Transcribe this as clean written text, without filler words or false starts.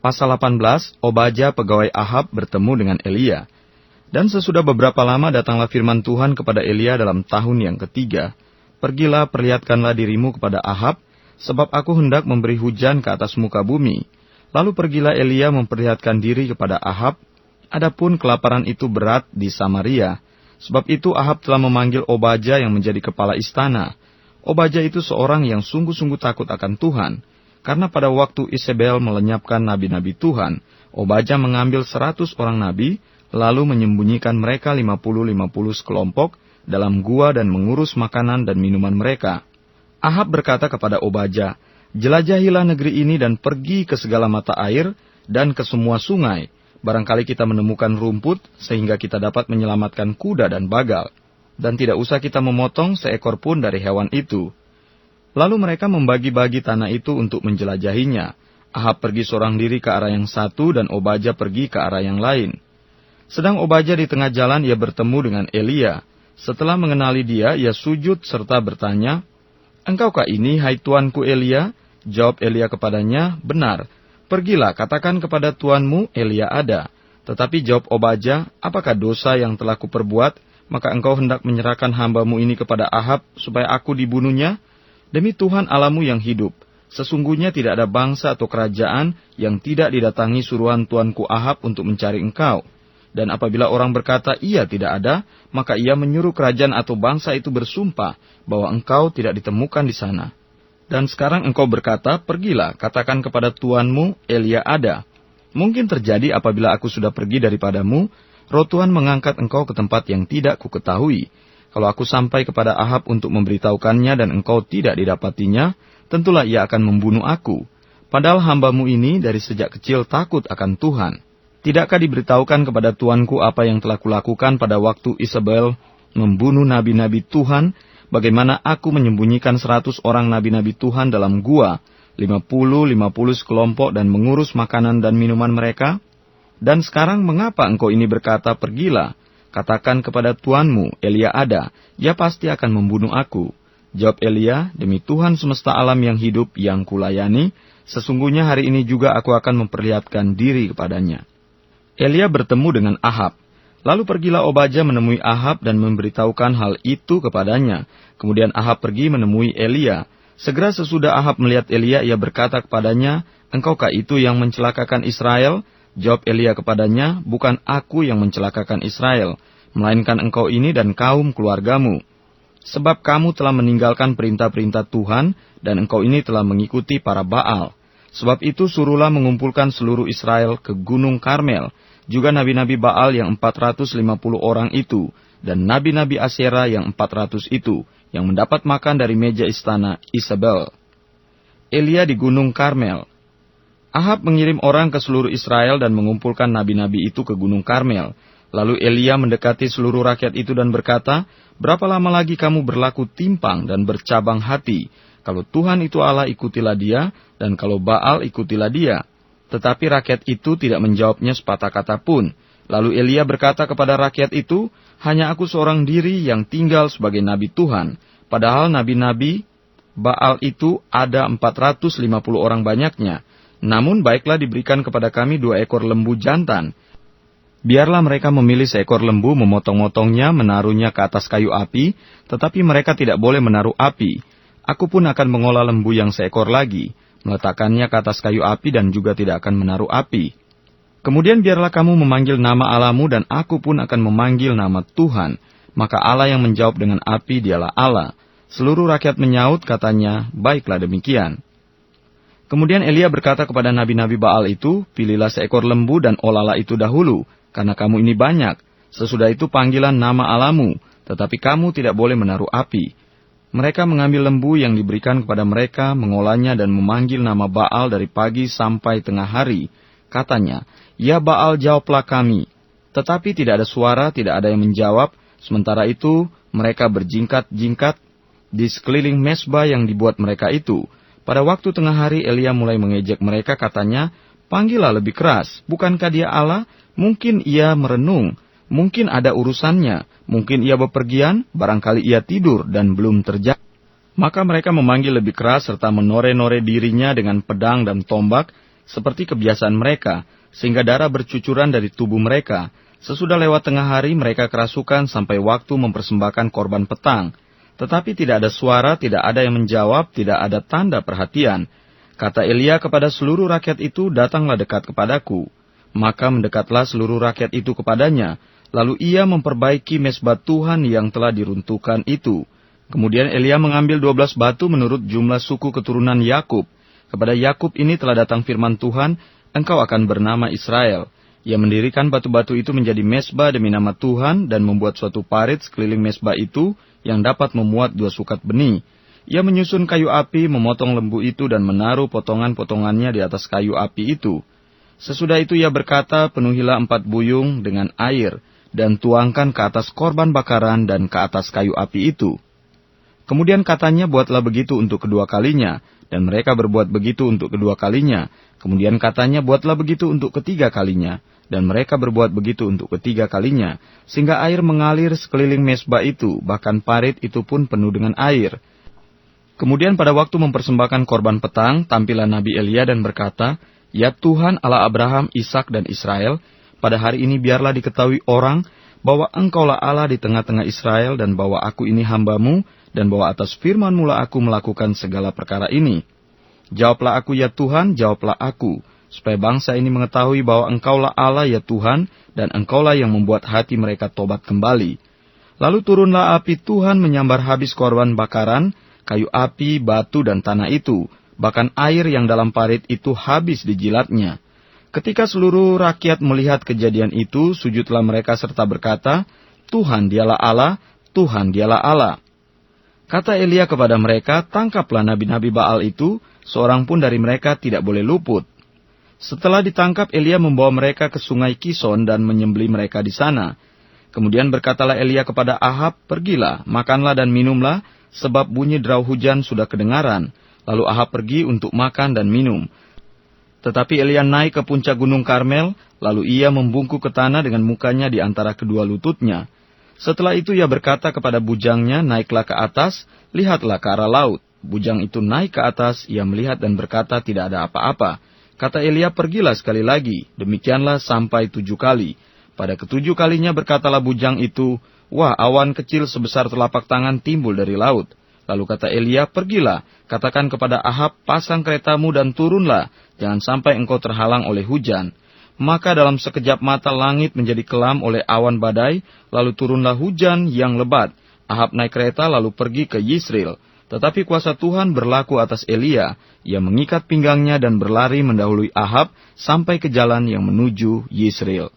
Pasal 18, Obadya pegawai Ahab bertemu dengan Elia. Dan sesudah beberapa lama datanglah firman Tuhan kepada Elia dalam tahun yang ketiga. Pergilah, perlihatkanlah dirimu kepada Ahab, sebab aku hendak memberi hujan ke atas muka bumi. Lalu pergilah Elia memperlihatkan diri kepada Ahab. Adapun kelaparan itu berat di Samaria. Sebab itu Ahab telah memanggil Obadya yang menjadi kepala istana. Obadya itu seorang yang sungguh-sungguh takut akan Tuhan. Karena pada waktu Isabel melenyapkan nabi-nabi Tuhan, Obadya mengambil 100 orang nabi, lalu menyembunyikan mereka 50 sekelompok dalam gua dan mengurus makanan dan minuman mereka. Ahab berkata kepada Obadya, "Jelajahilah negeri ini dan pergi ke segala mata air dan ke semua sungai. Barangkali kita menemukan rumput sehingga kita dapat menyelamatkan kuda dan bagal. Dan tidak usah kita memotong seekor pun dari hewan itu." Lalu mereka membagi-bagi tanah itu untuk menjelajahinya. Ahab pergi seorang diri ke arah yang satu dan Obadya pergi ke arah yang lain. Sedang Obadya di tengah jalan, ia bertemu dengan Elia. Setelah mengenali dia, ia sujud serta bertanya, "Engkaukah ini, hai tuanku Elia?" Jawab Elia kepadanya, "Benar. Pergilah, katakan kepada tuanmu, Elia ada." Tetapi jawab Obadya, "Apakah dosa yang telah kuperbuat, maka engkau hendak menyerahkan hambamu ini kepada Ahab, supaya aku dibunuhnya? Demi Tuhan Allahmu yang hidup, sesungguhnya tidak ada bangsa atau kerajaan yang tidak didatangi suruhan tuanku Ahab untuk mencari engkau. Dan apabila orang berkata, ia tidak ada, maka ia menyuruh kerajaan atau bangsa itu bersumpah bahwa engkau tidak ditemukan di sana. Dan sekarang engkau berkata, pergilah, katakan kepada tuanmu, Elia ada. Mungkin terjadi apabila aku sudah pergi daripadamu, roh Tuhan mengangkat engkau ke tempat yang tidak kuketahui. Kalau aku sampai kepada Ahab untuk memberitahukannya dan engkau tidak didapatinya, tentulah ia akan membunuh aku. Padahal hambamu ini dari sejak kecil takut akan Tuhan. Tidakkah diberitahukan kepada tuanku apa yang telah kulakukan pada waktu Isabel membunuh nabi-nabi Tuhan, bagaimana aku menyembunyikan 100 orang nabi-nabi Tuhan dalam gua, 50 sekelompok dan mengurus makanan dan minuman mereka? Dan sekarang mengapa engkau ini berkata, pergilah, katakan kepada tuanmu, Elia ada, ia pasti akan membunuh aku. Jawab Elia, demi Tuhan semesta alam yang hidup yang kulayani, sesungguhnya hari ini juga aku akan memperlihatkan diri kepadanya. Elia bertemu dengan Ahab. Lalu pergilah Obadya menemui Ahab dan memberitahukan hal itu kepadanya. Kemudian Ahab pergi menemui Elia. Segera sesudah Ahab melihat Elia, ia berkata kepadanya, "Engkaukah itu yang mencelakakan Israel?" Jawab Elia kepadanya, "Bukan aku yang mencelakakan Israel, melainkan engkau ini dan kaum keluargamu. Sebab kamu telah meninggalkan perintah-perintah Tuhan, dan engkau ini telah mengikuti para Baal. Sebab itu suruhlah mengumpulkan seluruh Israel ke Gunung Karmel, juga nabi-nabi Baal yang 450 orang itu, dan nabi-nabi Asyera yang 400 itu, yang mendapat makan dari meja istana Isabel." Elia di Gunung Karmel. Ahab mengirim orang ke seluruh Israel dan mengumpulkan nabi-nabi itu ke Gunung Karmel. Lalu Elia mendekati seluruh rakyat itu dan berkata, "Berapa lama lagi kamu berlaku timpang dan bercabang hati? Kalau Tuhan itu Allah, ikutilah dia, dan kalau Baal, ikutilah dia." Tetapi rakyat itu tidak menjawabnya sepatah kata pun. Lalu Elia berkata kepada rakyat itu, "Hanya aku seorang diri yang tinggal sebagai nabi Tuhan. Padahal nabi-nabi Baal itu ada 450 orang banyaknya. Namun baiklah diberikan kepada kami 2 ekor lembu jantan. Biarlah mereka memilih seekor lembu, memotong-motongnya, menaruhnya ke atas kayu api, tetapi mereka tidak boleh menaruh api. Aku pun akan mengolah lembu yang seekor lagi, meletakkannya ke atas kayu api dan juga tidak akan menaruh api. Kemudian biarlah kamu memanggil nama Allahmu dan aku pun akan memanggil nama Tuhan. Maka Allah yang menjawab dengan api dialah Allah." Seluruh rakyat menyaut, katanya, "Baiklah demikian." Kemudian Elia berkata kepada nabi-nabi Baal itu, "Pilihlah seekor lembu dan olahlah itu dahulu, karena kamu ini banyak. Sesudah itu panggilan nama Allahmu, tetapi kamu tidak boleh menaruh api." Mereka mengambil lembu yang diberikan kepada mereka, mengolahnya dan memanggil nama Baal dari pagi sampai tengah hari. Katanya, "Ya Baal, jawablah kami." Tetapi tidak ada suara, tidak ada yang menjawab. Sementara itu mereka berjingkat-jingkat di sekeliling mezbah yang dibuat mereka itu. Pada waktu tengah hari Elia mulai mengejek mereka, katanya, "Panggillah lebih keras, bukankah dia Allah? Mungkin ia merenung, mungkin ada urusannya, mungkin ia bepergian, barangkali ia tidur dan belum terjadi." Maka mereka memanggil lebih keras serta menore-nore dirinya dengan pedang dan tombak. seperti kebiasaan mereka, sehingga darah bercucuran dari tubuh mereka. Sesudah lewat tengah hari, mereka kerasukan sampai waktu mempersembahkan korban petang. Tetapi tidak ada suara, tidak ada yang menjawab, tidak ada tanda perhatian. Kata Elia kepada seluruh rakyat itu, datanglah dekat kepadaku. Maka mendekatlah seluruh rakyat itu kepadanya. Lalu ia memperbaiki mezbah Tuhan yang telah diruntuhkan itu. Kemudian Elia mengambil 12 batu menurut jumlah suku keturunan Yakub. Kepada Yakub ini telah datang firman Tuhan, engkau akan bernama Israel. Ia mendirikan batu-batu itu menjadi mezbah demi nama Tuhan dan membuat suatu parit sekeliling mezbah itu yang dapat memuat 2 sukat benih. Ia menyusun kayu api, memotong lembu itu dan menaruh potongan-potongannya di atas kayu api itu. Sesudah itu ia berkata, penuhilah 4 buyung dengan air dan tuangkan ke atas korban bakaran dan ke atas kayu api itu. Kemudian katanya, buatlah begitu untuk kedua kalinya, dan mereka berbuat begitu untuk kedua kalinya. Kemudian katanya, buatlah begitu untuk ketiga kalinya, dan mereka berbuat begitu untuk ketiga kalinya, sehingga air mengalir sekeliling mezbah itu, bahkan parit itu pun penuh dengan air. Kemudian pada waktu mempersembahkan korban petang, tampillah Nabi Elia dan berkata, ya Tuhan Allah Abraham, Ishak dan Israel, pada hari ini biarlah diketahui orang bahwa engkaulah Allah di tengah-tengah Israel dan bahwa aku ini hambamu dan bahwa atas firman-Mu lah aku melakukan segala perkara ini. Jawablah aku ya Tuhan, jawablah aku, supaya bangsa ini mengetahui bahwa engkaulah Allah ya Tuhan dan engkaulah yang membuat hati mereka tobat kembali. Lalu turunlah api Tuhan menyambar habis korban bakaran, kayu api, batu dan tanah itu, bahkan air yang dalam parit itu habis dijilatnya. Ketika seluruh rakyat melihat kejadian itu, sujudlah mereka serta berkata, Tuhan dialah Allah, Tuhan dialah Allah. Kata Elia kepada mereka, tangkaplah nabi-nabi Baal itu, seorang pun dari mereka tidak boleh luput. Setelah ditangkap, Elia membawa mereka ke sungai Kison dan menyembelih mereka di sana. Kemudian berkatalah Elia kepada Ahab, pergilah, makanlah dan minumlah, sebab bunyi derau hujan sudah kedengaran. Lalu Ahab pergi untuk makan dan minum. Tetapi Elia naik ke puncak gunung Karmel, lalu ia membungkuk ke tanah dengan mukanya di antara kedua lututnya. Setelah itu ia berkata kepada bujangnya, naiklah ke atas, lihatlah ke arah laut. Bujang itu naik ke atas, ia melihat dan berkata, tidak ada apa-apa. Kata Elia, pergilah sekali lagi, demikianlah sampai 7 kali. Pada ke-7 kalinya berkatalah bujang itu, wah, awan kecil sebesar telapak tangan timbul dari laut. Lalu kata Elia, pergilah, katakan kepada Ahab, pasang keretamu dan turunlah, jangan sampai engkau terhalang oleh hujan. Maka dalam sekejap mata langit menjadi kelam oleh awan badai, lalu turunlah hujan yang lebat. Ahab naik kereta lalu pergi ke Yisril. Tetapi kuasa Tuhan berlaku atas Elia, ia mengikat pinggangnya dan berlari mendahului Ahab sampai ke jalan yang menuju Yisril.